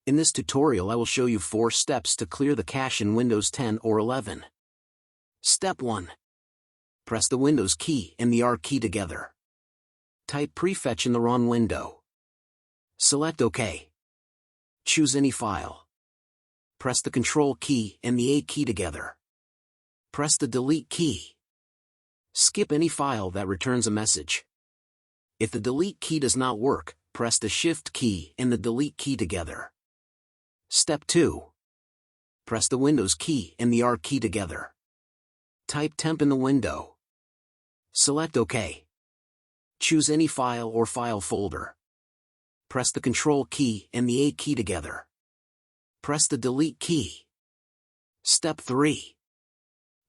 In this tutorial I will show you 4 steps to clear the cache in Windows 10 or 11. Step 1. Press the Windows key and the R key together. Type Prefetch in the wrong window. Select OK. Choose any file. Press the Control key and the A key together. Press the Delete key. Skip any file that returns a message. If the Delete key does not work, press the Shift key and the Delete key together. Step 2. Press the Windows key and the R key together. Type Temp in the window. Select OK. Choose any file or file folder. Press the Control key and the A key together. Press the Delete key. Step 3.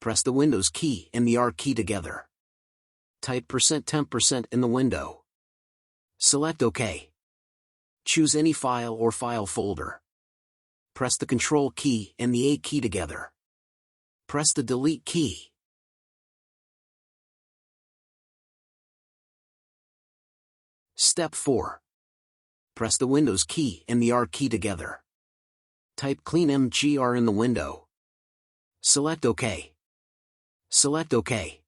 Press the Windows key and the R key together. Type %temp% in the window. Select OK. Choose any file or file folder. Press the Control key and the A key together. Press the Delete key. Step 4. Press the Windows key and the R key together. Type clean-mgr in the window. Select OK. Select OK.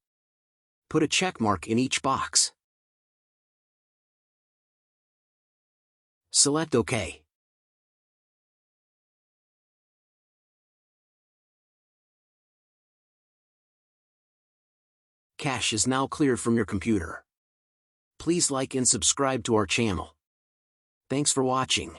Put a check mark in each box. Select OK. Cache is now cleared from your computer. Please like and subscribe to our channel. Thanks for watching.